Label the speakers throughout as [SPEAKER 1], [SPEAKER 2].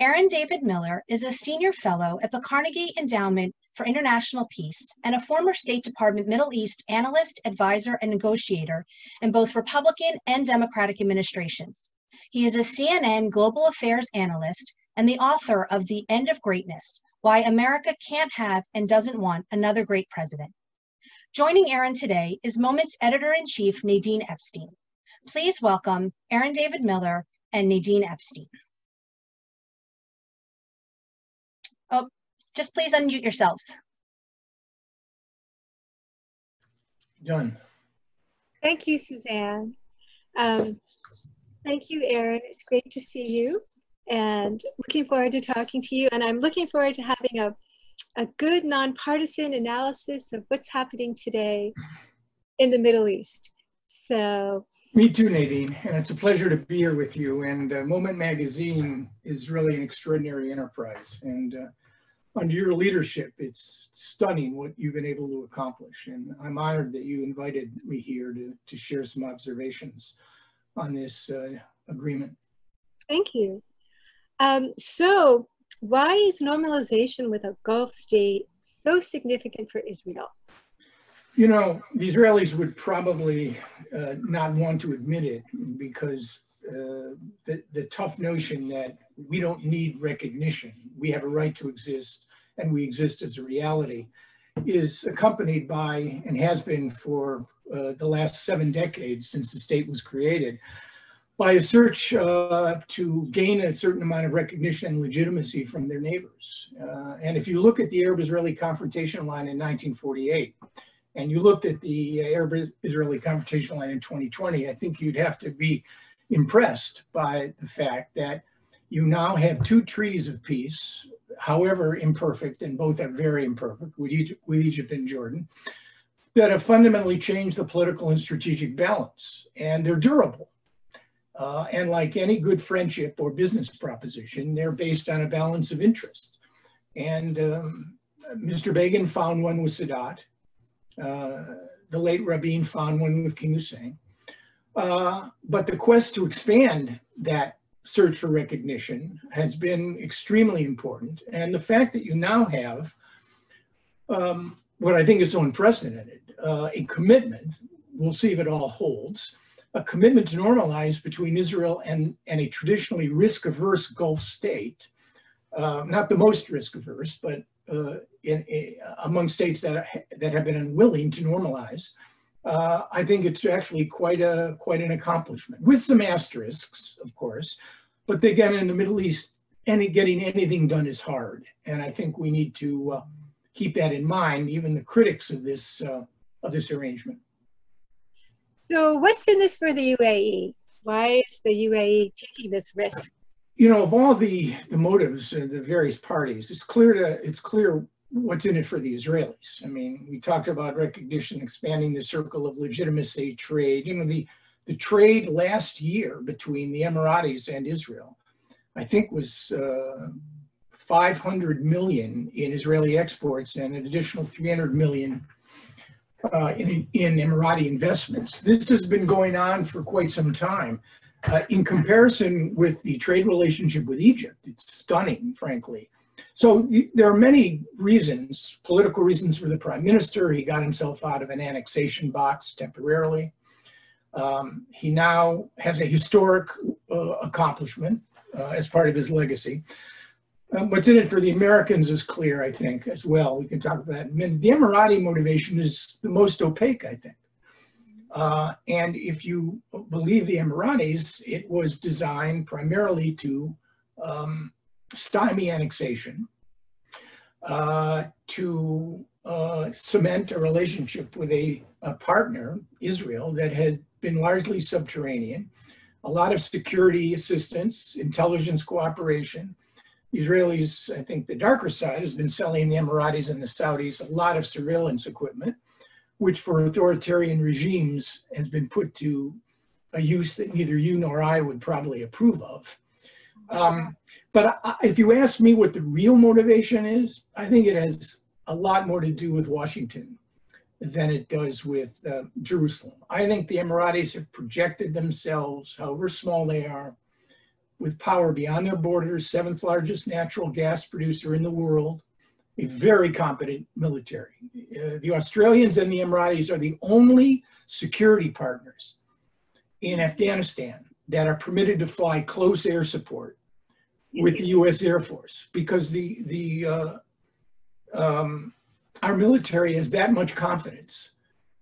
[SPEAKER 1] Aaron David Miller is a senior fellow at the Carnegie Endowment for International Peace and a former State Department Middle East analyst, advisor, and negotiator in both Republican and Democratic administrations. He is a CNN global affairs analyst and the author of The End of Greatness: Why America Can't Have and Doesn't Want Another Great President. Joining Aaron today is Moment's editor-in-chief, Nadine Epstein. Please welcome Aaron David Miller and Nadine Epstein. Oh, just please unmute yourselves.
[SPEAKER 2] Done.
[SPEAKER 3] Thank you, Suzanne. Thank you, Aaron. It's great to see you and looking forward to talking to you. And I'm looking forward to having a good nonpartisan analysis of what's happening today in the Middle East. So.
[SPEAKER 2] Me too, Nadine. And it's a pleasure to be here with you. And Moment Magazine is really an extraordinary enterprise. And under your leadership, it's stunning what you've been able to accomplish. And I'm honored that you invited me here to share some observations on this agreement.
[SPEAKER 3] Thank you. So why is normalization with a Gulf state so significant for Israel?
[SPEAKER 2] You know, the Israelis would probably not want to admit it because the tough notion that we don't need recognition, we have a right to exist, and we exist as a reality, is accompanied by, and has been for the last 7 decades since the state was created, by a search to gain a certain amount of recognition and legitimacy from their neighbors. And if you look at the Arab-Israeli confrontation line in 1948, and you looked at the Arab-Israeli confrontation line in 2020, I think you'd have to be impressed by the fact that you now have 2 treaties of peace, however imperfect, and both are very imperfect, with Egypt and Jordan, that have fundamentally changed the political and strategic balance, and they're durable. And like any good friendship or business proposition, they're based on a balance of interest. And Mr. Begin found one with Sadat. The late Rabin found one with King Hussein. But the quest to expand that search for recognition has been extremely important. And the fact that you now have what I think is so unprecedented, a commitment, we'll see if it all holds, a commitment to normalize between Israel and a traditionally risk-averse Gulf state, not the most risk-averse, but among states that have been unwilling to normalize. I think it's actually quite an accomplishment, with some asterisks, of course. But again, in the Middle East, getting anything done is hard, and I think we need to keep that in mind, even the critics of this arrangement.
[SPEAKER 3] So, what's in this for the UAE? Why is the UAE taking this risk?
[SPEAKER 2] You know, of all the motives and the various parties, it's clear what's in it for the Israelis. I mean, we talked about recognition, expanding the circle of legitimacy, trade. You know, the trade last year between the Emiratis and Israel, I think, was 500 million in Israeli exports and an additional 300 million in Emirati investments. This has been going on for quite some time. In comparison with the trade relationship with Egypt, it's stunning, frankly. So there are many reasons, political reasons for the prime minister. He got himself out of an annexation box temporarily. He now has a historic accomplishment as part of his legacy. What's in it for the Americans is clear, I think, as well. We can talk about that. And the Emirati motivation is the most opaque, I think. And if you believe the Emiratis, it was designed primarily to stymie annexation, to cement a relationship with a partner, Israel, that had been largely subterranean, a lot of security assistance, intelligence cooperation. Israelis, I think the darker side, has been selling the Emiratis and the Saudis a lot of surveillance equipment, which for authoritarian regimes has been put to a use that neither you nor I would probably approve of. But if you ask me what the real motivation is, I think it has a lot more to do with Washington than it does with Jerusalem. I think the Emiratis have projected themselves, however small they are, with power beyond their borders, 7th largest natural gas producer in the world, a very competent military. The Australians and the Emiratis are the only security partners in Afghanistan that are permitted to fly close air support with the U.S. Air Force, because our military has that much confidence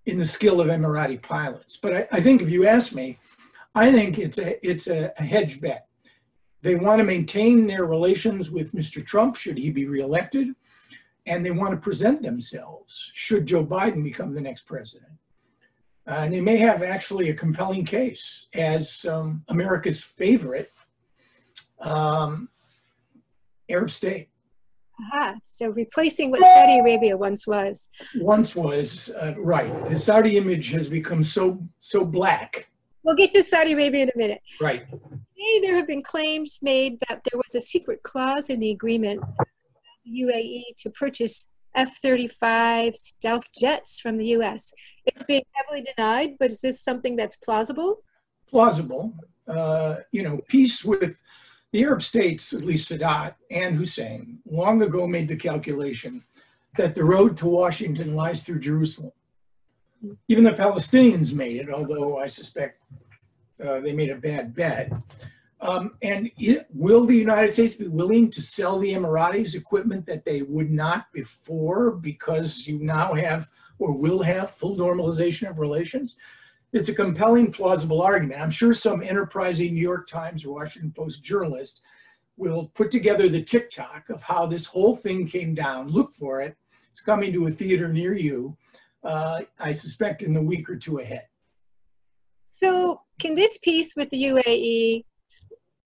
[SPEAKER 2] in the skill of Emirati pilots. But I think if you ask me, I think it's a hedge bet. They want to maintain their relations with Mr. Trump, should he be reelected, and they want to present themselves, should Joe Biden become the next president. And they may have actually a compelling case as America's favorite Arab state.
[SPEAKER 3] Aha, so replacing what Saudi Arabia once was.
[SPEAKER 2] Once was, right. The Saudi image has become so black.
[SPEAKER 3] We'll get to Saudi Arabia in a minute.
[SPEAKER 2] Right.
[SPEAKER 3] Today, there have been claims made that there was a secret clause in the agreement with the UAE to purchase F-35 stealth jets from the U.S. It's being heavily denied, but is this something that's plausible?
[SPEAKER 2] Plausible. Peace with the Arab states, at least Sadat and Hussein, long ago made the calculation that the road to Washington lies through Jerusalem. Even the Palestinians made it, although I suspect they made a bad bet. Will the United States be willing to sell the Emiratis equipment that they would not before, because you now have or will have full normalization of relations? It's a compelling, plausible argument. I'm sure some enterprising New York Times or Washington Post journalist will put together the TikTok of how this whole thing came down. Look for it. It's coming to a theater near you, I suspect in the week or two ahead.
[SPEAKER 3] So can this peace with the UAE,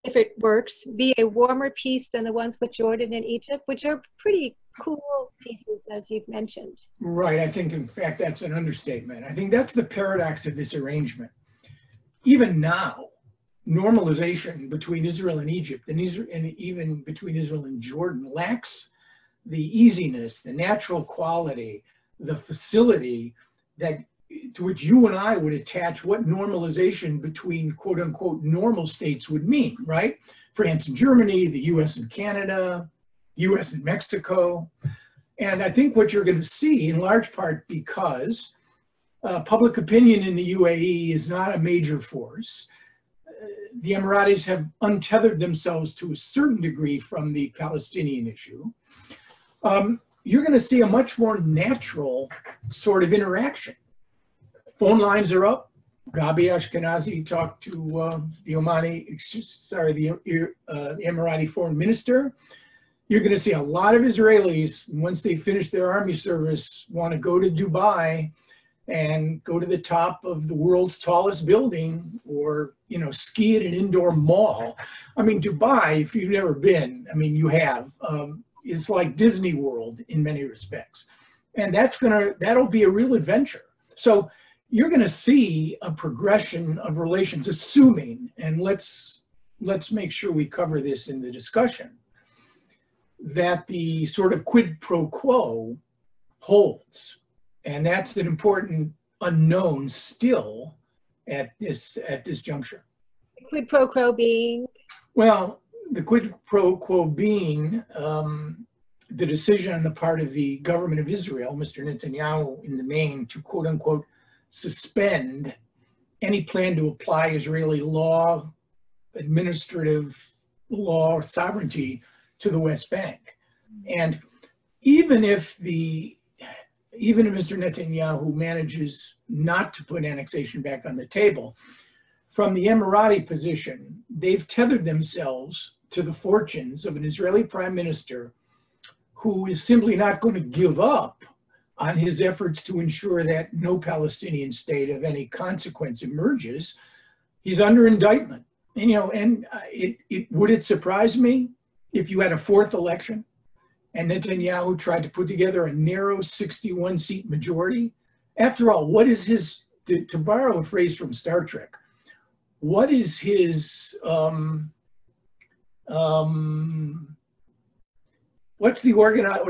[SPEAKER 3] if it works, be a warmer peace than the ones with Jordan and Egypt, which are pretty cool pieces, as you've mentioned?
[SPEAKER 2] Right. I think, in fact, that's an understatement. I think that's the paradox of this arrangement. Even now, normalization between Israel and Egypt, and even between Israel and Jordan, lacks the easiness, the natural quality, the facility that to which you and I would attach what normalization between quote unquote normal states would mean, right? France and Germany, the US and Canada, US and Mexico. And I think what you're going to see, in large part because public opinion in the UAE is not a major force, the Emiratis have untethered themselves to a certain degree from the Palestinian issue. You're going to see a much more natural sort of interaction. Phone lines are up. Gabi Ashkenazi talked to the Emirati foreign minister. You're going to see a lot of Israelis, once they finish their army service, want to go to Dubai and go to the top of the world's tallest building, or, ski at an indoor mall. I mean, Dubai, if you've never been, I mean, you have, is like Disney World in many respects. And that'll be a real adventure. So you're going to see a progression of relations, assuming, and let's make sure we cover this in the discussion, that the sort of quid pro quo holds. And that's an important unknown still at this juncture.
[SPEAKER 3] Quid pro quo being?
[SPEAKER 2] Well, the quid pro quo being the decision on the part of the government of Israel, Mr. Netanyahu in the main, to quote unquote suspend any plan to apply Israeli law, administrative law, or sovereignty to the West Bank. And even if Mr. Netanyahu manages not to put annexation back on the table, from the Emirati position, they've tethered themselves to the fortunes of an Israeli prime minister who is simply not going to give up on his efforts to ensure that no Palestinian state of any consequence emerges. He's under indictment. And, would it surprise me if you had a fourth election and Netanyahu tried to put together a narrow 61-seat majority? After all, what is his, to borrow a phrase from Star Trek, what is his, what's the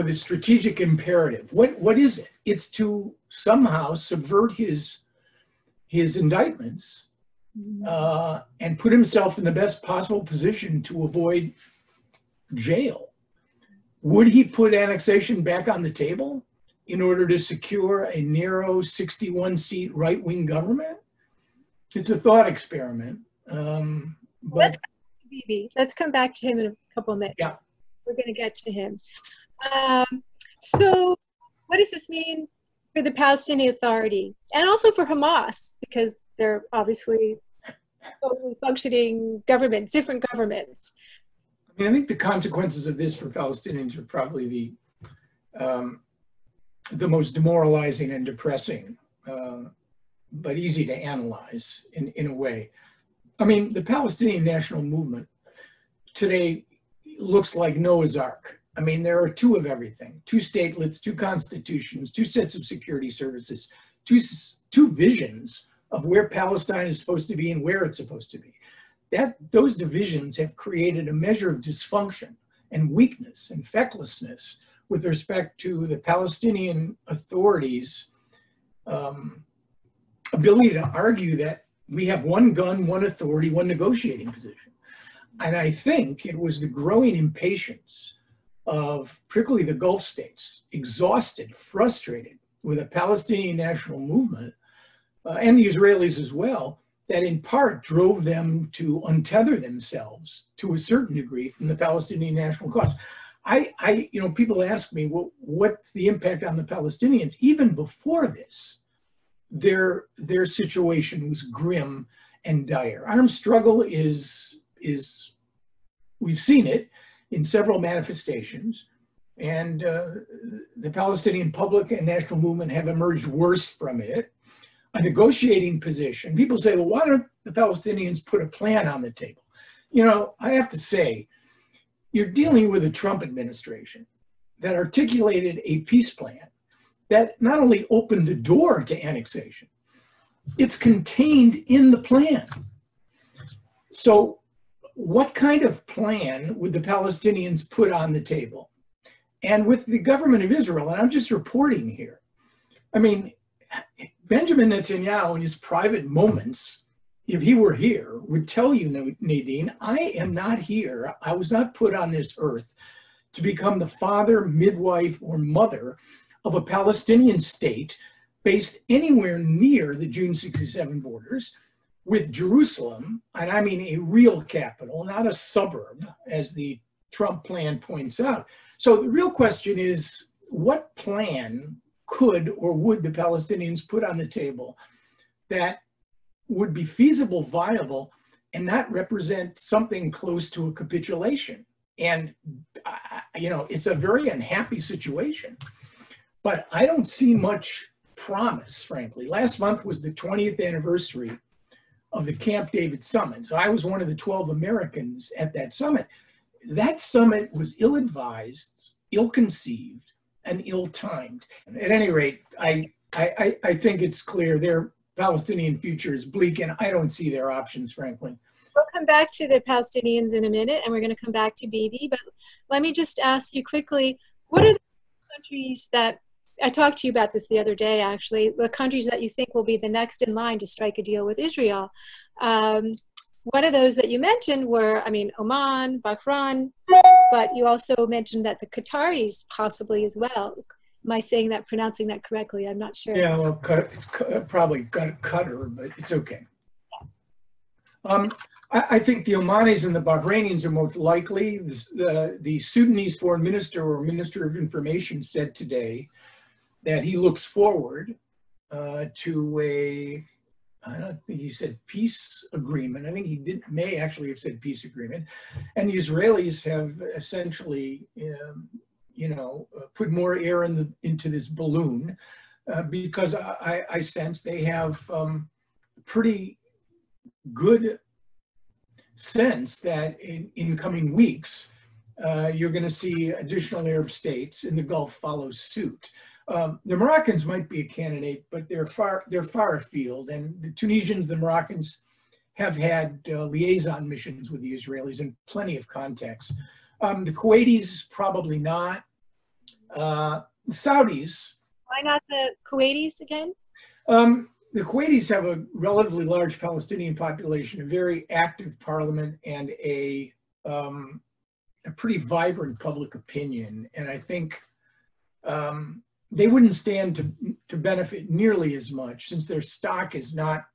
[SPEAKER 2] the strategic imperative? What is it? It's to somehow subvert his indictments and put himself in the best possible position to avoid jail. Would he put annexation back on the table in order to secure a narrow 61-seat right-wing government? It's a thought experiment.
[SPEAKER 3] Let's come back to him in a couple of minutes.
[SPEAKER 2] Yeah.
[SPEAKER 3] We're going to get to him. So what does this mean for the Palestinian Authority and also for Hamas? Because they're obviously totally functioning governments, different governments.
[SPEAKER 2] I mean, I think the consequences of this for Palestinians are probably the most demoralizing and depressing, but easy to analyze in a way. I mean, the Palestinian national movement today looks like Noah's Ark. I mean, there are two of everything: two statelets, two constitutions, two sets of security services, two visions of where Palestine is supposed to be and where it's supposed to be. Those divisions have created a measure of dysfunction and weakness and fecklessness with respect to the Palestinian Authority's ability to argue that we have one gun, one authority, one negotiating position. And I think it was the growing impatience of particularly the Gulf states, exhausted, frustrated with a Palestinian national movement, and the Israelis as well, that in part drove them to untether themselves to a certain degree from the Palestinian national cause. People ask me, well, what's the impact on the Palestinians? Even before this, their situation was grim and dire. Armed struggle is we've seen it in several manifestations, and the Palestinian public and national movement have emerged worse from it. A negotiating position. People say, well, why don't the Palestinians put a plan on the table? You know, I have to say, you're dealing with a Trump administration that articulated a peace plan that not only opened the door to annexation, it's contained in the plan. So what kind of plan would the Palestinians put on the table? And with the government of Israel, and I'm just reporting here, I mean, Benjamin Netanyahu, in his private moments, if he were here, would tell you, Nadine, I am not here. I was not put on this earth to become the father, midwife, or mother of a Palestinian state based anywhere near the June 67 borders, with Jerusalem, and I mean a real capital, not a suburb, as the Trump plan points out. So the real question is, what plan could or would the Palestinians put on the table that would be feasible, viable, and not represent something close to a capitulation? And, it's a very unhappy situation, but I don't see much promise, frankly. Last month was the 20th anniversary of the Camp David summit. So I was one of the 12 Americans at that summit. That summit was ill-advised, ill-conceived, and ill-timed. At any rate, I think it's clear their Palestinian future is bleak, and I don't see their options, frankly.
[SPEAKER 3] We'll come back to the Palestinians in a minute, and we're going to come back to Bibi. But let me just ask you quickly, what are the countries that, I talked to you about this the other day, actually, the countries that you think will be the next in line to strike a deal with Israel? One of those that you mentioned were, Oman, Bahrain, but you also mentioned that the Qataris possibly as well. Am I saying that, pronouncing that correctly? I'm not sure. Yeah,
[SPEAKER 2] well, it's probably Qatar, but it's okay. I think the Omanis and the Bahrainis are most likely. The Sudanese foreign minister or minister of information said today that he looks forward to a, I don't think he said peace agreement. I think he may actually have said peace agreement. And the Israelis have essentially, put more air into this balloon because I sense they have pretty good sense that in coming weeks, you're going to see additional Arab states in the Gulf follow suit. The Moroccans might be a candidate, but they're far afield. And the Tunisians, the Moroccans have had liaison missions with the Israelis in plenty of contexts. The Kuwaitis, probably not. The Saudis.
[SPEAKER 3] Why not the Kuwaitis again?
[SPEAKER 2] the Kuwaitis have a relatively large Palestinian population, a very active parliament, and a pretty vibrant public opinion. And I think they wouldn't stand to benefit nearly as much, since their stock is not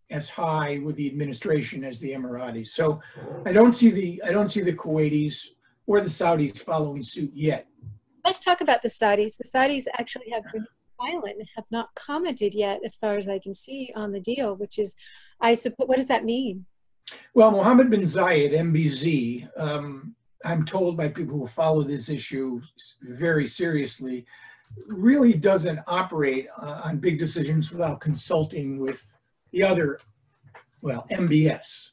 [SPEAKER 2] as high with the administration as the Emiratis. So I don't see the Kuwaitis or the Saudis following suit yet.
[SPEAKER 3] Let's talk about the Saudis. The Saudis actually have been silent and have not commented yet, as far as I can see, on the deal, which is, I suppose, what does that mean?
[SPEAKER 2] Well, Mohammed bin Zayed, MBZ, I'm told by people who follow this issue very seriously, really doesn't operate on big decisions without consulting with the other, well, MBS.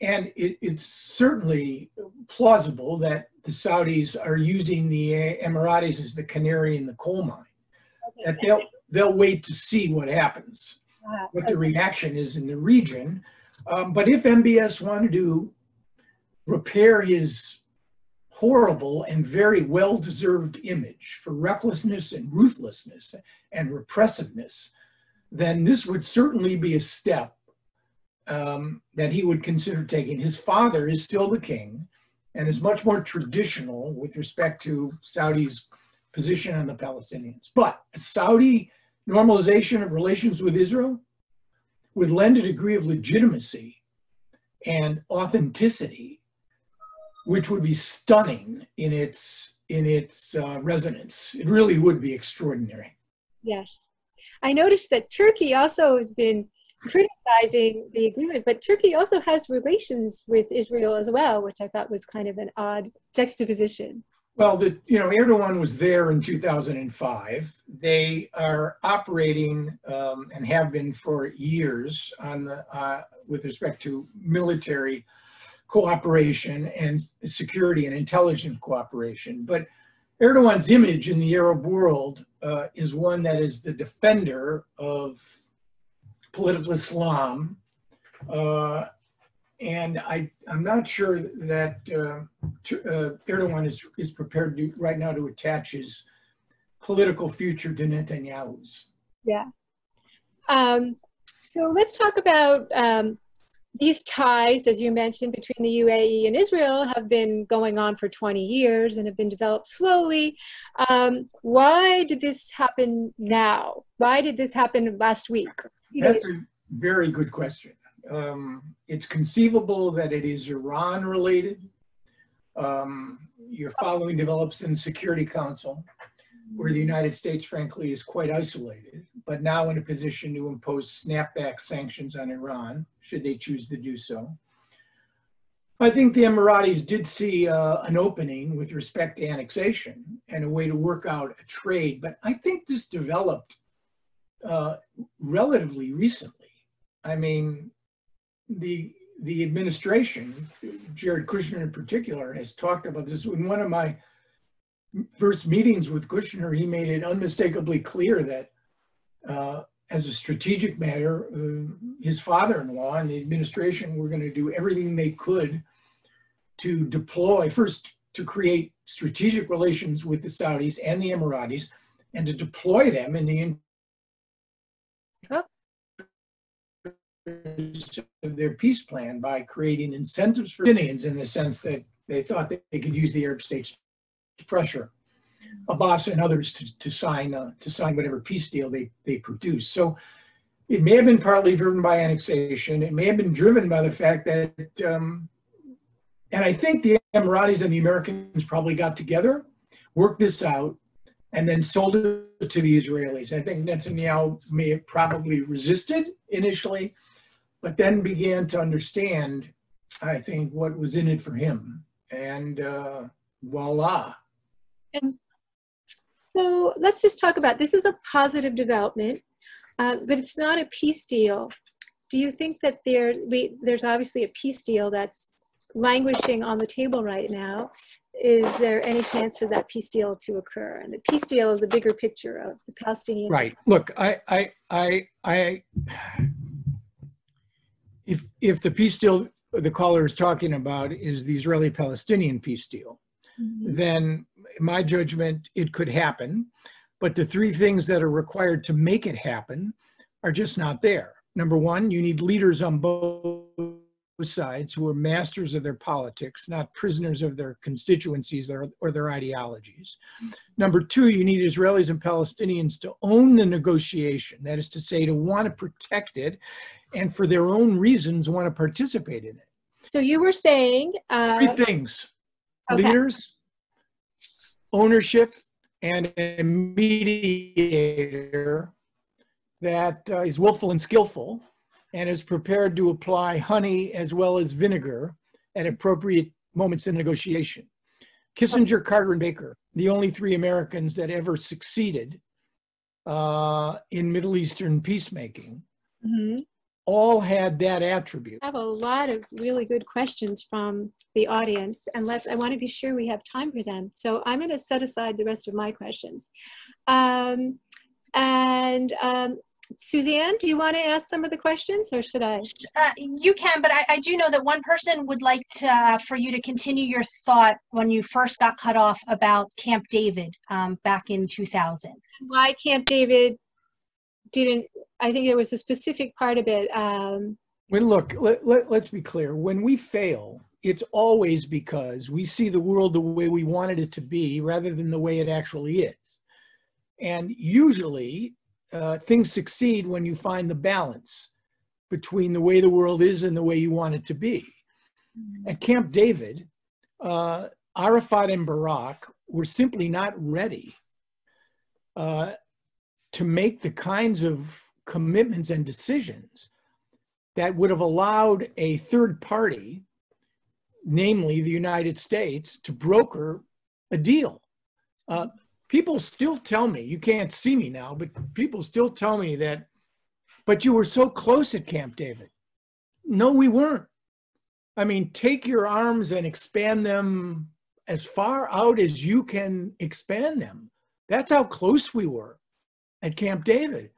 [SPEAKER 2] And it's certainly plausible that the Saudis are using the Emiratis as the canary in the coal mine. Okay. That they'll wait to see what happens, what the reaction is in the region. But if MBS wanted to repair his horrible and very well-deserved image for recklessness and ruthlessness and repressiveness, then this would certainly be a step that he would consider taking. His father is still the king and is much more traditional with respect to Saudi's position on the Palestinians. But a Saudi normalization of relations with Israel would lend a degree of legitimacy and authenticity, which would be stunning in its resonance. It really would be extraordinary.
[SPEAKER 3] Yes. I noticed that Turkey also has been criticizing the agreement, but Turkey also has relations with Israel as well, which I thought was kind of an odd juxtaposition.
[SPEAKER 2] Well, Erdogan was there in 2005. They are operating and have been for years on with respect to military cooperation and security and intelligence cooperation. But Erdogan's image in the Arab world is one that is the defender of political Islam, and I'm not sure that Erdogan is prepared right now to attach his political future to Netanyahu's.
[SPEAKER 3] Yeah. So let's talk about these ties, as you mentioned, between the UAE and Israel have been going on for 20 years and have been developed slowly. Why did this happen now? Why did this happen last week?
[SPEAKER 2] That's a very good question. It's conceivable that it is Iran related. You're following develops in the Security Council, where the United States, frankly, is quite isolated, but now in a position to impose snapback sanctions on Iran, should they choose to do so. I think the Emiratis did see an opening with respect to annexation and a way to work out a trade, but I think this developed relatively recently. I mean, the administration, Jared Kushner in particular, has talked about this. In one of my first meetings with Kushner, he made it unmistakably clear that as a strategic matter, his father-in-law and the administration were going to do everything they could to deploy, first to create strategic relations with the Saudis and the Emiratis, and to deploy them in the of their peace plan by creating incentives for Palestinians, in the sense that they thought that they could use the Arab states to pressure Abbas and others to sign whatever peace deal they produce. So it may have been partly driven by annexation. It may have been driven by the fact that, and I think the Emiratis and the Americans probably got together, worked this out, and then sold it to the Israelis. I think Netanyahu may have probably resisted initially, but then began to understand, I think, what was in it for him. And voila.
[SPEAKER 3] And so let's just talk about, this is a positive development, but it's not a peace deal. Do you think that there's obviously a peace deal that's languishing on the table right now? Is there any chance for that peace deal to occur? And the peace deal is the bigger picture of the Palestinians.
[SPEAKER 2] Right. Look, if the peace deal the caller is talking about is the Israeli-Palestinian peace deal, then in my judgment, it could happen. but the three things that are required to make it happen are just not there. Number one, you need leaders on both sides who are masters of their politics, not prisoners of their constituencies or their ideologies. Number two, you need Israelis and Palestinians to own the negotiation. That is to say, to want to protect it and for their own reasons want to participate in it.
[SPEAKER 3] So you were saying...
[SPEAKER 2] three things:
[SPEAKER 3] okay.
[SPEAKER 2] Leaders, ownership, and a mediator that is willful and skillful and is prepared to apply honey as well as vinegar at appropriate moments in negotiation. Kissinger, Carter, and Baker, the only three Americans that ever succeeded in Middle Eastern peacemaking, all had that attribute.
[SPEAKER 3] I have a lot of really good questions from the audience, and I want to be sure we have time for them. So I'm going to set aside the rest of my questions. Suzanne, do you want to ask some of the questions, or should I?
[SPEAKER 1] You can, but I do know that one person would like to, for you to continue your thought when you first got cut off about Camp David back in 2000.
[SPEAKER 3] Why Camp David didn't, I think there was a specific part of it.
[SPEAKER 2] Well, look, let's be clear. When we fail, it's always because we see the world the way we wanted it to be rather than the way it actually is. And usually, things succeed when you find the balance between the way the world is and the way you want it to be. At Camp David, Arafat and Barak were simply not ready to make the kinds of commitments and decisions that would have allowed a third party, namely the United States, to broker a deal. People still tell me, you can't see me now, but people still tell me that, but you were so close at Camp David. No, we weren't. I mean, take your arms and expand them as far out as you can expand them. That's how close we were at Camp David.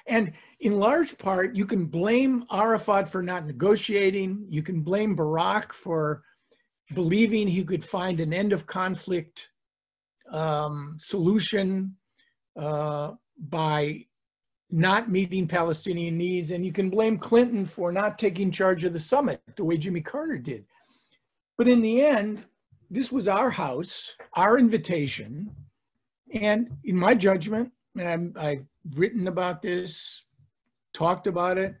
[SPEAKER 2] And in large part, you can blame Arafat for not negotiating. You can blame Barak for believing he could find an end of conflict solution by not meeting Palestinian needs, and you can blame Clinton for not taking charge of the summit the way Jimmy Carter did. But in the end, this was our house, our invitation, and in my judgment, and I've written about this, talked about it,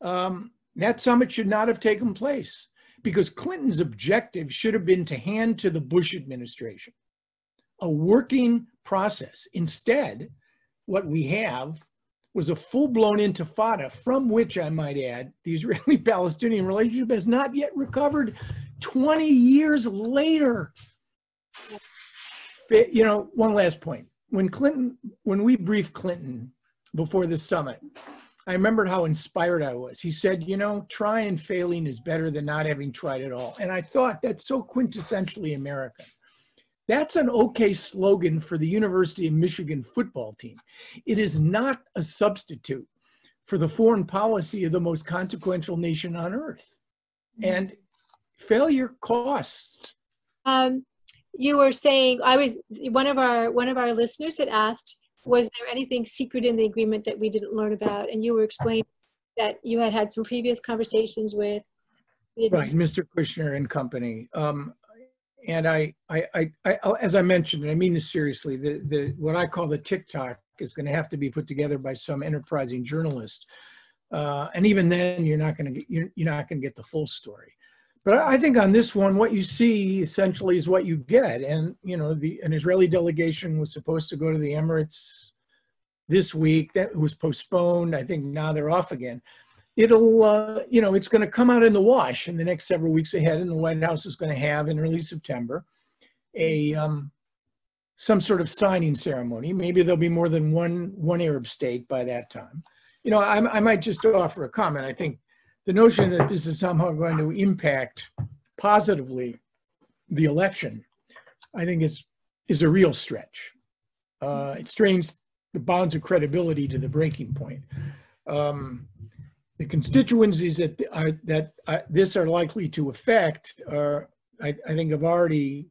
[SPEAKER 2] that summit should not have taken place because Clinton's objective should have been to hand to the Bush administration a working process. Instead, what we have was a full-blown intifada from which, I might add, the Israeli-Palestinian relationship has not yet recovered 20 years later. You know, one last point. When we briefed Clinton before the summit, I remembered how inspired I was. He said, you know, trying and failing is better than not having tried at all. And I thought that's so quintessentially American. That's an okay slogan for the University of Michigan football team. It is not a substitute for the foreign policy of the most consequential nation on earth. And failure costs.
[SPEAKER 3] You were saying, one of our listeners had asked, was there anything secret in the agreement that we didn't learn about? And you were explaining that you had had some previous conversations with
[SPEAKER 2] right, Mr. Kushner and company. And I, as I mentioned, and I mean this seriously, what I call the TikTok is going to have to be put together by some enterprising journalist, and even then, you're not going to get the full story. But I think on this one, what you see essentially is what you get. And you know, an Israeli delegation was supposed to go to the Emirates this week. That was postponed. I think now they're off again. It'll, you know, it's going to come out in the wash in the next several weeks ahead, and the White House is going to have in early September some sort of signing ceremony. Maybe there'll be more than one Arab state by that time. You know, I might just offer a comment. I think the notion that this is somehow going to impact positively the election, I think is a real stretch. It strains the bounds of credibility to the breaking point. The constituencies that this are likely to affect are, I think, have already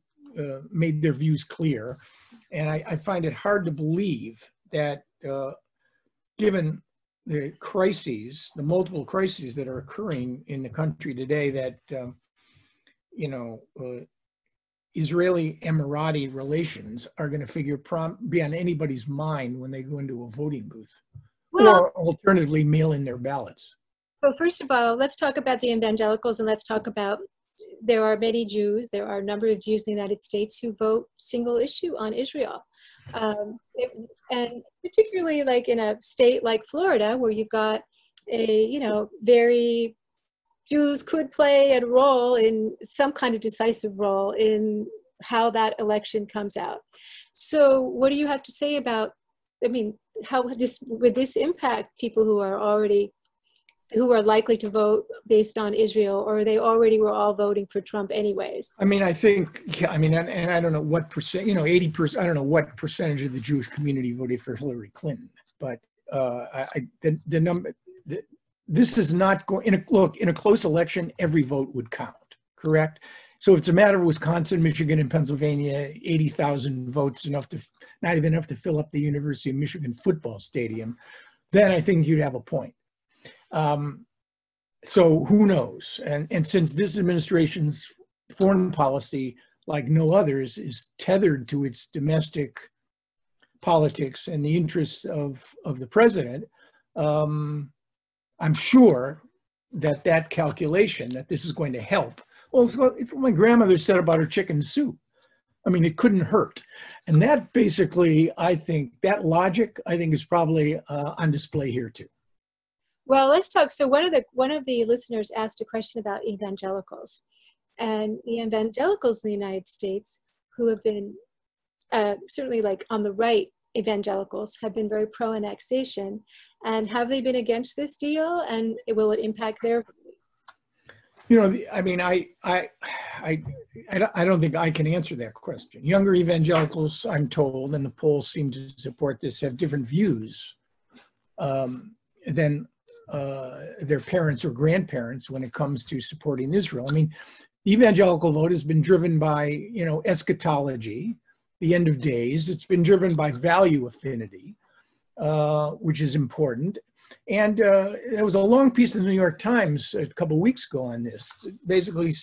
[SPEAKER 2] made their views clear. And I find it hard to believe that given the crises, the multiple crises that are occurring in the country today, that, Israeli Emirati relations are going to be on anybody's mind when they go into a voting booth, or alternatively mail in their ballots.
[SPEAKER 3] Well, first of all, let's talk about the evangelicals, and let's talk about, there are many Jews, there are a number of Jews in the United States who vote single issue on Israel. And particularly like in a state like Florida, where you've got a, very, Jews could play a role in some kind of decisive role in how that election comes out. So what do you have to say about, how would this impact people who are likely to vote based on Israel, or they already were all voting for Trump anyways?
[SPEAKER 2] I think, and I don't know what percent, 80%, I don't know what percentage of the Jewish community voted for Hillary Clinton, but the number, this is not going, in a close election, every vote would count, correct? So if it's a matter of Wisconsin, Michigan, and Pennsylvania, 80,000 votes, not even enough to fill up the University of Michigan football stadium, then I think you'd have a point. So who knows? And since this administration's foreign policy, like no others, is tethered to its domestic politics and the interests of the president, I'm sure that calculation that this is going to help. Well, it's what my grandmother said about her chicken soup. It couldn't hurt. And that basically, I think, that logic, I think, is probably on display here too.
[SPEAKER 3] Well, let's talk. So one of the listeners asked a question about evangelicals, and the evangelicals in the United States, who have been certainly like on the right, evangelicals have been very pro-annexation, and have they been against this deal, and will it impact their?
[SPEAKER 2] I don't think I can answer that question. Younger evangelicals, I'm told, and the polls seem to support this, have different views than their parents or grandparents when it comes to supporting Israel. The evangelical vote has been driven by, eschatology, the end of days. It's been driven by value affinity, which is important. And there was a long piece in the New York Times a couple of weeks ago on this. It basically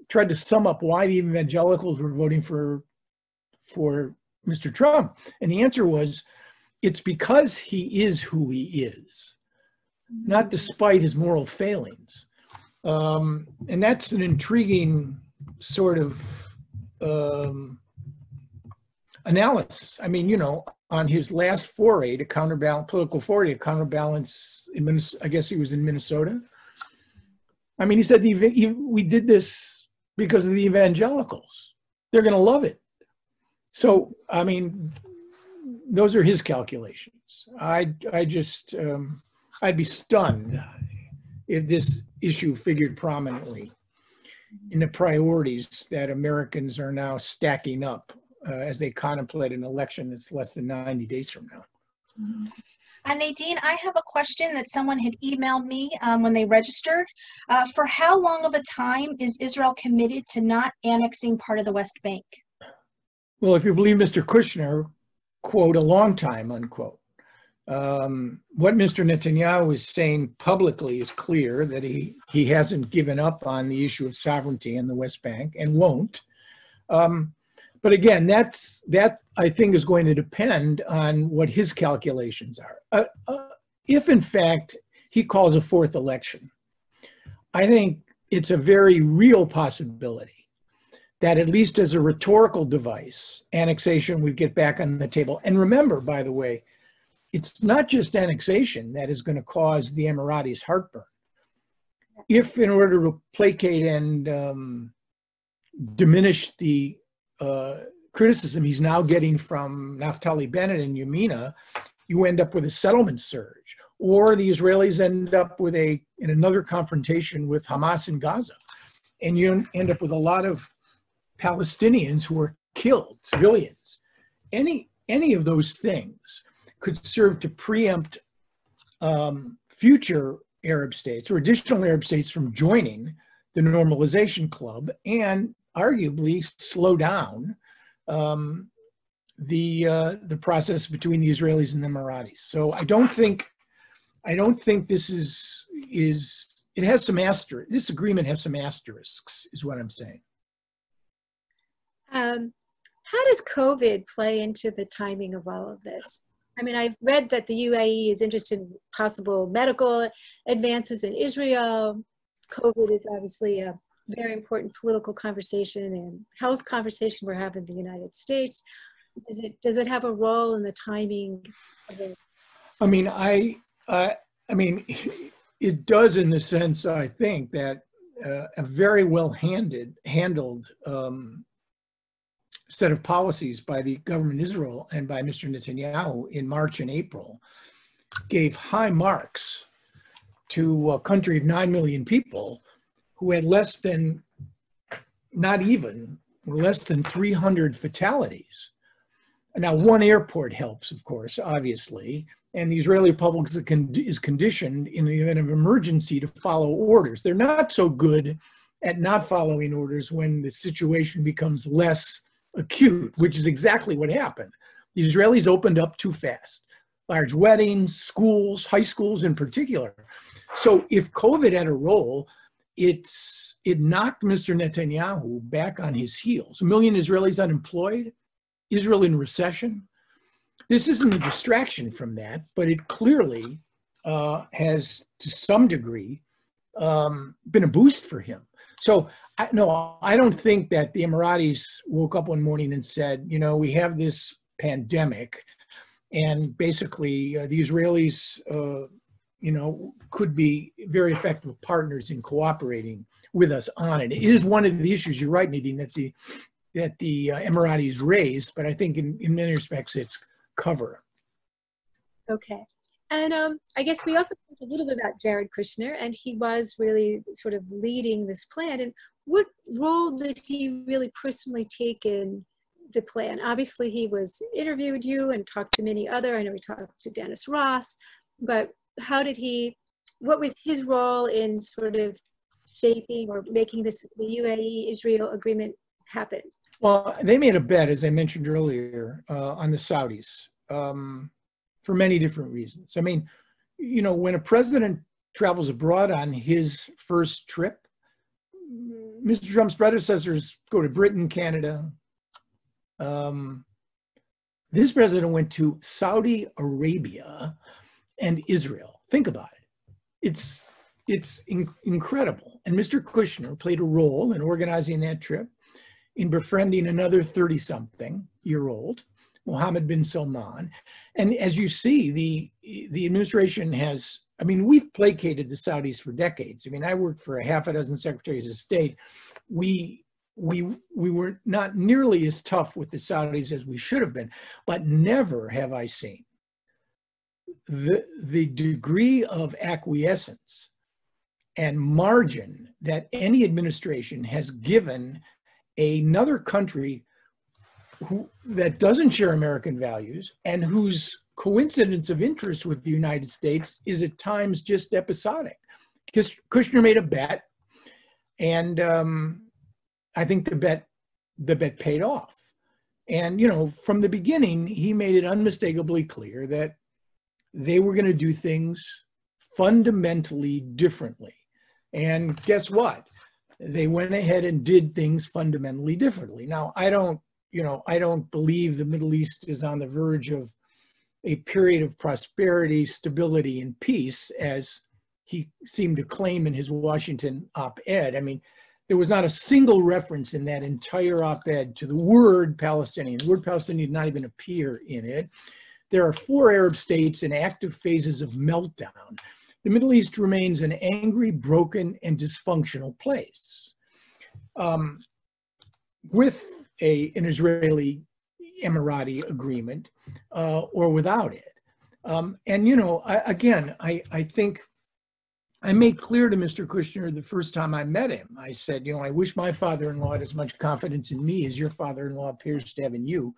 [SPEAKER 2] tried to sum up why the evangelicals were voting for Mr. Trump. And the answer was, it's because he is who he is, not despite his moral failings. And that's an intriguing sort of analysis. On his last foray to political foray to counterbalance, I guess he was in Minnesota. He said, we did this because of the evangelicals. They're going to love it. So, those are his calculations. I'd be stunned if this issue figured prominently in the priorities that Americans are now stacking up as they contemplate an election that's less than 90 days from now.
[SPEAKER 1] And Nadine, I have a question that someone had emailed me when they registered. For how long of a time is Israel committed to not annexing part of the West Bank?
[SPEAKER 2] Well, if you believe Mr. Kushner, quote, a long time, unquote. What Mr. Netanyahu is saying publicly is clear, that he hasn't given up on the issue of sovereignty in the West Bank and won't. But again, that I think is going to depend on what his calculations are. If in fact he calls a fourth election, I think it's a very real possibility that, at least as a rhetorical device, annexation would get back on the table. And remember, by the way, it's not just annexation that is going to cause the Emiratis heartburn. If, in order to placate and diminish the criticism he's now getting from Naftali Bennett and Yamina, you end up with a settlement surge, or the Israelis end up with in another confrontation with Hamas in Gaza, and you end up with a lot of Palestinians who are killed, civilians. Any of those things could serve to preempt future Arab states or additional Arab states from joining the normalization club, and arguably slow down the process between the Israelis and the Emiratis. So I don't think this it has some asterisks. This agreement has some asterisks, is what I'm saying.
[SPEAKER 3] How does COVID play into the timing of all of this? I mean, I've read that the UAE is interested in possible medical advances in Israel. COVID is obviously a very important political conversation and health conversation we're having in the United States. Does it have a role in the timing of it?
[SPEAKER 2] I mean, it does in the sense, I think, that a very well handled set of policies by the government of Israel and by Mr. Netanyahu in March and April gave high marks to a country of 9 million people who had less than 300 fatalities. Now, one airport helps, of course, obviously, and the Israeli public is conditioned in the event of emergency to follow orders. They're not so good at not following orders when the situation becomes less acute, which is exactly what happened. The Israelis opened up too fast. Large weddings, schools, high schools in particular. So if COVID had a role, it knocked Mr. Netanyahu back on his heels. 1 million Israelis unemployed, Israel in recession. This isn't a distraction from that, but it clearly has, to some degree, been a boost for him. So no, I don't think that the Emiratis woke up one morning and said, you know, we have this pandemic, and basically the Israelis, you know, could be very effective partners in cooperating with us on it. It is one of the issues, you're right, Nadine, that the Emiratis raised, but I think in many respects it's cover.
[SPEAKER 3] Okay. And I guess we also talked a little bit about Jared Kushner, and he was really sort of leading this plan. And what role did he really personally take in the plan? Obviously, he interviewed you and talked to many other. I know he talked to Dennis Ross, but what was his role in sort of shaping or making the UAE-Israel agreement happen?
[SPEAKER 2] Well, they made a bet, as I mentioned earlier, on the Saudis for many different reasons. I mean, you know, when a president travels abroad on his first trip, Mr. Trump's predecessors go to Britain, Canada. This president went to Saudi Arabia and Israel. Think about it. It's incredible. And Mr. Kushner played a role in organizing that trip, in befriending another 30-something-year-old, Mohammed bin Salman. And as you see, the administration has, I mean, we've placated the Saudis for decades. I mean, I worked for a half a dozen secretaries of state. We were not nearly as tough with the Saudis as we should have been, but never have I seen the degree of acquiescence and margin that any administration has given another country that doesn't share American values and whose coincidence of interest with the United States is at times just episodic. Kushner made a bet, and I think the bet paid off. And, you know, from the beginning, he made it unmistakably clear that they were going to do things fundamentally differently. And guess what? They went ahead and did things fundamentally differently. Now, I don't believe the Middle East is on the verge of a period of prosperity, stability, and peace, as he seemed to claim in his Washington op-ed. I mean, there was not a single reference in that entire op-ed to the word Palestinian. The word Palestinian did not even appear in it. There are 4 Arab states in active phases of meltdown. The Middle East remains an angry, broken, and dysfunctional place. With an Israeli-Emirati agreement or without it. And, you know, I think I made clear to Mr. Kushner the first time I met him, I said, you know, I wish my father-in-law had as much confidence in me as your father-in-law appears to have in you,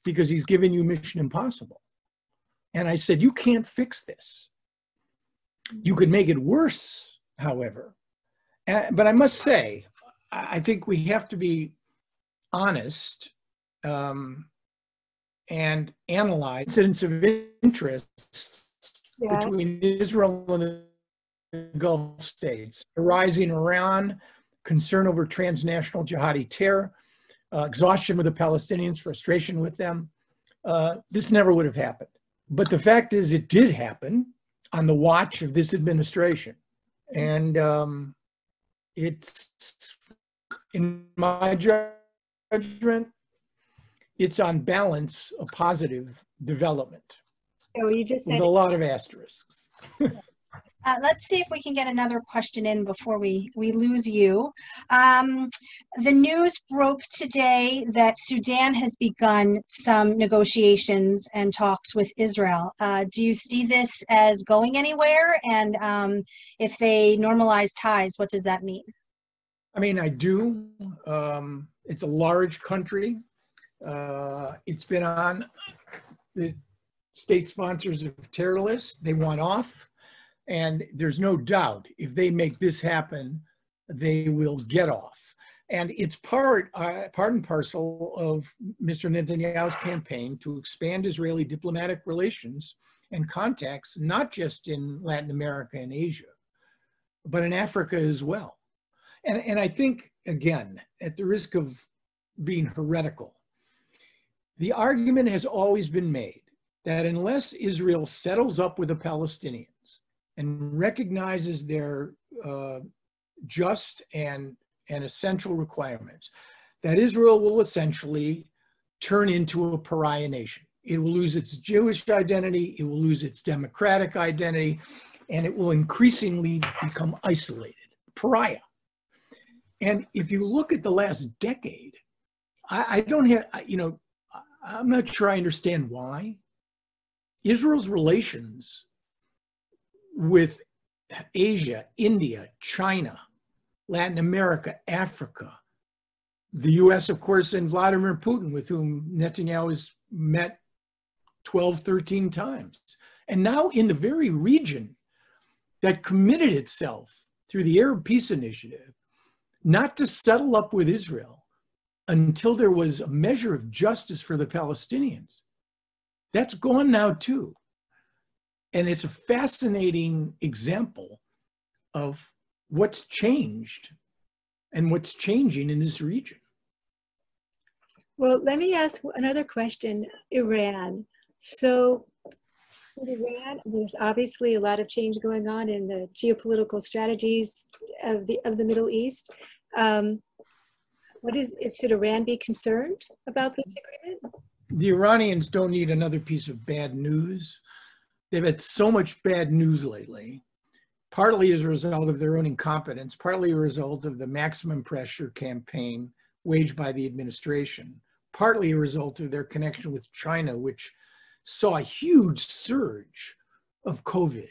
[SPEAKER 2] because he's given you mission impossible. And I said, you can't fix this. You could make it worse, however. But I must say, I think we have to be honest and analyze incidents of interest between Israel and the Gulf states, arising Iran, concern over transnational jihadi terror, exhaustion with the Palestinians, frustration with them. This never would have happened. But the fact is, it did happen on the watch of this administration. And it's, in my judgment, it's on balance a positive development.
[SPEAKER 3] So you just said
[SPEAKER 2] with a lot of asterisks.
[SPEAKER 1] Let's see if we can get another question in before we lose you. The news broke today that Sudan has begun some negotiations and talks with Israel. Do you see this as going anywhere? And if they normalize ties, what does that mean?
[SPEAKER 2] I mean, I do. It's a large country. It's been on the state sponsors of terror lists. They want off. And there's no doubt if they make this happen, they will get off. And it's part and parcel of Mr. Netanyahu's campaign to expand Israeli diplomatic relations and contacts, not just in Latin America and Asia, but in Africa as well. And I think, again, at the risk of being heretical, the argument has always been made that unless Israel settles up with the Palestinians and recognizes their just and essential requirements, that Israel will essentially turn into a pariah nation. It will lose its Jewish identity, it will lose its democratic identity, and it will increasingly become isolated, pariah. And if you look at the last decade, I don't have, I'm not sure I understand why. Israel's relations with Asia, India, China, Latin America, Africa, the US, of course, and Vladimir Putin, with whom Netanyahu has met 12, 13 times. And now in the very region that committed itself through the Arab Peace Initiative not to settle up with Israel until there was a measure of justice for the Palestinians. That's gone now too. And it's a fascinating example of what's changed and what's changing in this region.
[SPEAKER 3] Well, let me ask another question. Iran. So in Iran, there's obviously a lot of change going on in the geopolitical strategies of the Middle East. Should Iran be concerned about this agreement?
[SPEAKER 2] The Iranians don't need another piece of bad news. They've had so much bad news lately, partly as a result of their own incompetence, partly a result of the maximum pressure campaign waged by the administration, partly a result of their connection with China, which saw a huge surge of COVID.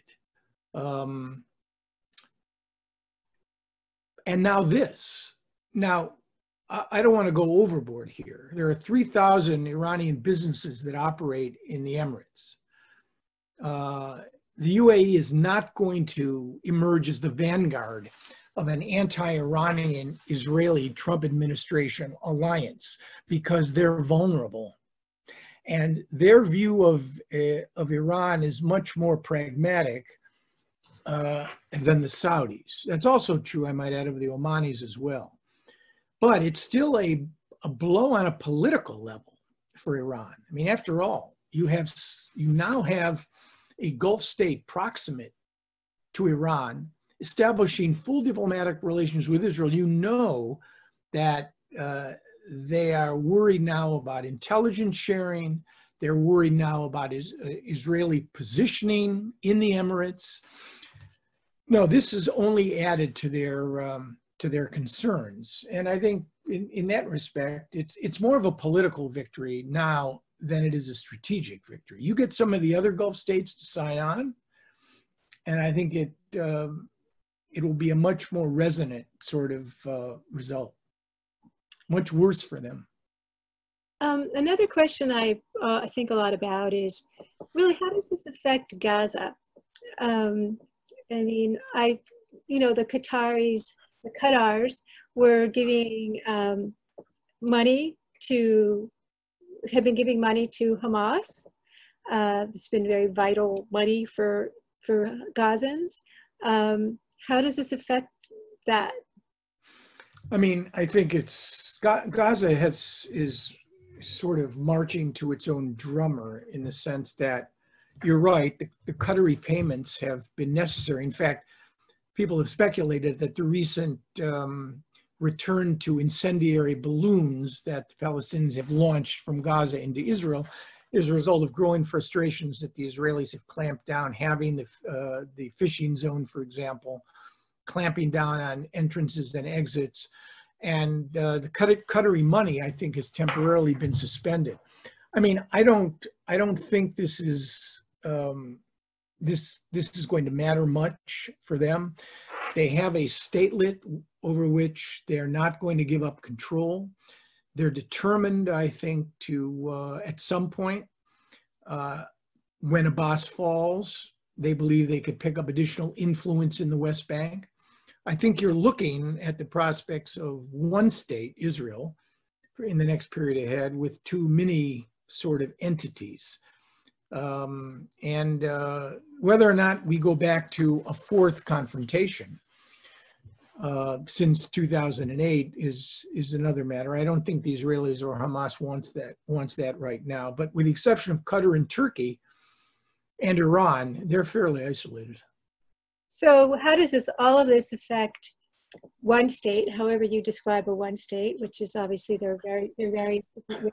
[SPEAKER 2] And now this. Now, I don't want to go overboard here. There are 3,000 Iranian businesses that operate in the Emirates. The UAE is not going to emerge as the vanguard of an anti-Iranian Israeli Trump administration alliance because they're vulnerable. And their view of Iran is much more pragmatic than the Saudis. That's also true, I might add, of the Omanis as well. But it's still a blow on a political level for Iran. I mean, after all, you now have a Gulf state proximate to Iran establishing full diplomatic relations with Israel. You know that they are worried now about intelligence sharing. They're worried now about Israeli positioning in the Emirates. No, this has only added to their concerns. And I think in that respect, it's more of a political victory now than it is a strategic victory. You get some of the other Gulf states to sign on, and I think it will be a much more resonant sort of result. Much worse for them.
[SPEAKER 3] Another question I think a lot about is really, how does this affect Gaza? I mean, the Qatars were giving money to have been giving money to Hamas. It's been very vital money for Gazans. How does this affect that?
[SPEAKER 2] I mean, I think it's Gaza is sort of marching to its own drummer in the sense that you're right, the Qatari payments have been necessary. In fact, people have speculated that the recent return to incendiary balloons that the Palestinians have launched from Gaza into Israel is a result of growing frustrations that the Israelis have clamped down, having the fishing zone, for example, clamping down on entrances and exits. And the Qatari money, I think, has temporarily been suspended. I mean, I don't think this is this is going to matter much for them. They have a statelet over which they're not going to give up control. They're determined, I think, to at some point, when Abbas falls, they believe they could pick up additional influence in the West Bank. I think you're looking at the prospects of one state, Israel, in the next period ahead with two mini sort of entities. Whether or not we go back to a fourth confrontation since 2008 is another matter. I don't think the Israelis or Hamas wants that right now. But with the exception of Qatar and Turkey and Iran, they're fairly isolated.
[SPEAKER 3] So how does all of this affect one state, however you describe a one state, which is obviously they're very different ways of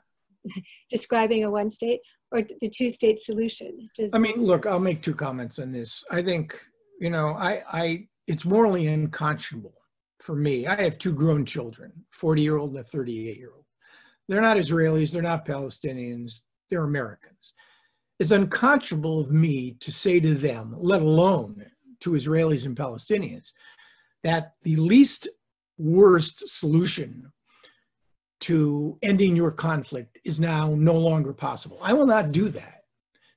[SPEAKER 3] describing a one state, or the two-state solution?
[SPEAKER 2] I mean, look, I'll make two comments on this. I think, it's morally unconscionable for me. I have two grown children, 40-year-old and a 38-year-old. They're not Israelis, they're not Palestinians, they're Americans. It's unconscionable of me to say to them, let alone to Israelis and Palestinians, that the least worst solution to ending your conflict is now no longer possible. I will not do that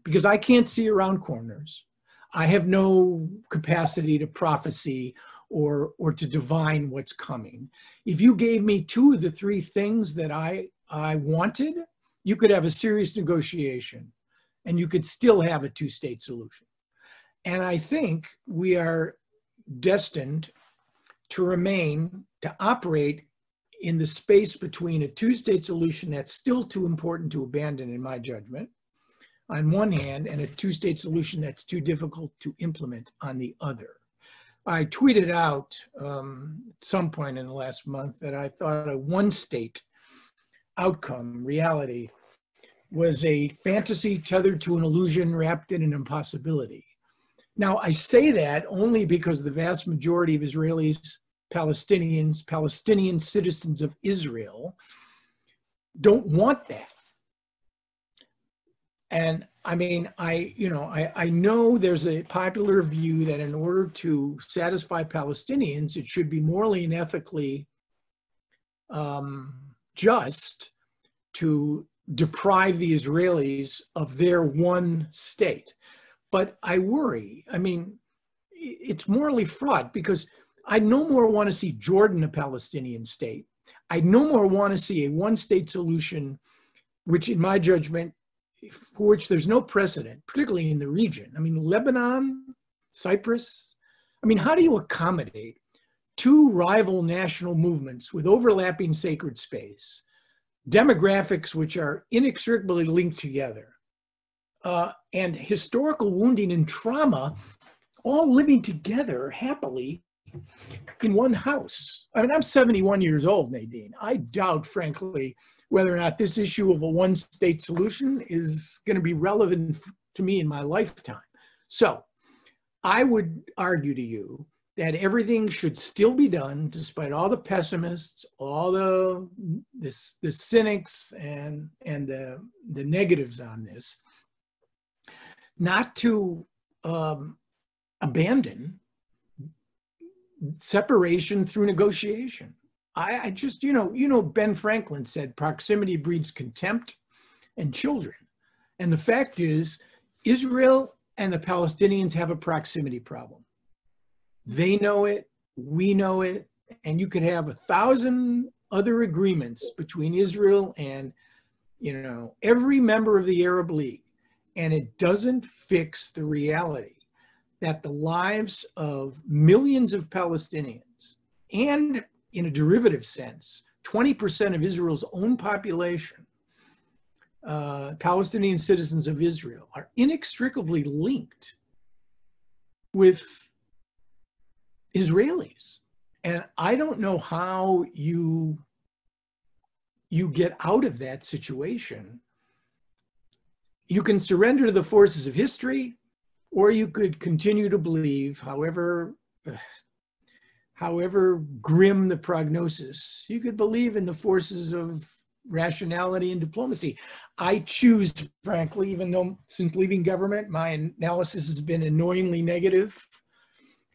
[SPEAKER 2] because I can't see around corners. I have no capacity to prophecy or to divine what's coming. If you gave me two of the three things that I wanted, you could have a serious negotiation and you could still have a two-state solution. And I think we are destined to operate in the space between a two-state solution that's still too important to abandon, in my judgment, on one hand, and a two-state solution that's too difficult to implement on the other. I tweeted out at some point in the last month that I thought a one-state outcome, reality, was a fantasy tethered to an illusion wrapped in an impossibility. Now, I say that only because the vast majority of Israelis, Palestinians, Palestinian citizens of Israel don't want that. And I mean, I know there's a popular view that in order to satisfy Palestinians, it should be morally and ethically just to deprive the Israelis of their one state. But I worry, I mean, it's morally fraught because I no more want to see Jordan a Palestinian state. I no more want to see a one-state solution, which in my judgment, for which there's no precedent, particularly in the region. I mean, Lebanon, Cyprus. I mean, how do you accommodate two rival national movements with overlapping sacred space, demographics which are inextricably linked together, and historical wounding and trauma all living together happily in one house? I mean, I'm 71 years old, Nadine. I doubt, frankly, whether or not this issue of a one-state solution is going to be relevant to me in my lifetime. So I would argue to you that everything should still be done, despite all the pessimists, all the cynics and the negatives on this, not to abandon separation through negotiation. I just, Ben Franklin said proximity breeds contempt and children. And the fact is, Israel and the Palestinians have a proximity problem. They know it, we know it, and you could have 1,000 other agreements between Israel and, you know, every member of the Arab League, and it doesn't fix the reality that the lives of millions of Palestinians, and in a derivative sense, 20% of Israel's own population, Palestinian citizens of Israel, are inextricably linked with Israelis. And I don't know how you get out of that situation. You can surrender to the forces of history, or you could continue to believe, however grim the prognosis, you could believe in the forces of rationality and diplomacy. I choose, frankly, even though since leaving government, my analysis has been annoyingly negative,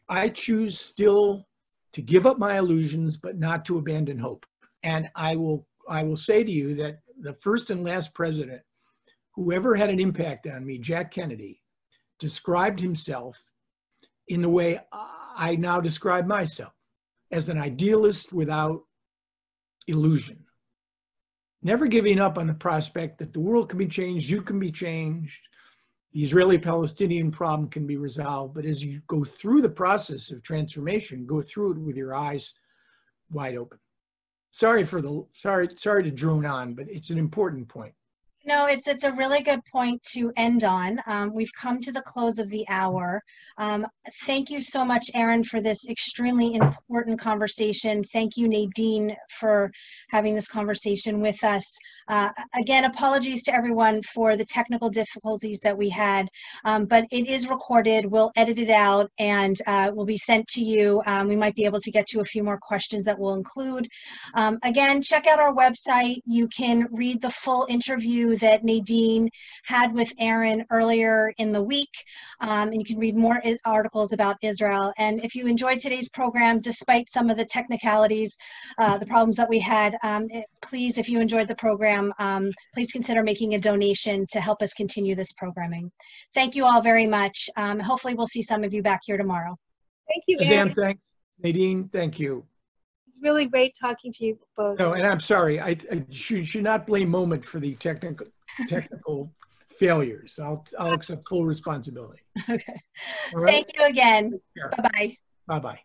[SPEAKER 2] I choose still to give up my illusions, but not to abandon hope. And I will say to you that the first and last president who ever had an impact on me, Jack Kennedy, described himself in the way I now describe myself, as an idealist without illusion. Never giving up on the prospect that the world can be changed, you can be changed, the Israeli-Palestinian problem can be resolved, but as you go through the process of transformation, go through it with your eyes wide open. Sorry to drone on, but it's an important point.
[SPEAKER 1] No, it's a really good point to end on. We've come to the close of the hour. Thank you so much, Aaron, for this extremely important conversation. Thank you, Nadine, for having this conversation with us. Again, apologies to everyone for the technical difficulties that we had, but it is recorded. We'll edit it out and will be sent to you. We might be able to get to a few more questions that we'll include. Again, check out our website. You can read the full interview that Nadine had with Aaron earlier in the week, and you can read more articles about Israel. And if you enjoyed today's program, despite some of the technicalities, the problems that we had, please, if you enjoyed the program, please consider making a donation to help us continue this programming. Thank you all very much. Hopefully we'll see some of you back here tomorrow.
[SPEAKER 3] Thank you,
[SPEAKER 2] Suzanne,
[SPEAKER 3] Aaron.
[SPEAKER 2] thanks. Nadine, thank you.
[SPEAKER 3] It's really great talking to you both.
[SPEAKER 2] No, and I'm sorry, I should not blame Moment for the technical failures. I'll accept full responsibility.
[SPEAKER 1] Okay.
[SPEAKER 2] All right?
[SPEAKER 1] Thank you again. Bye-bye.
[SPEAKER 2] Bye-bye.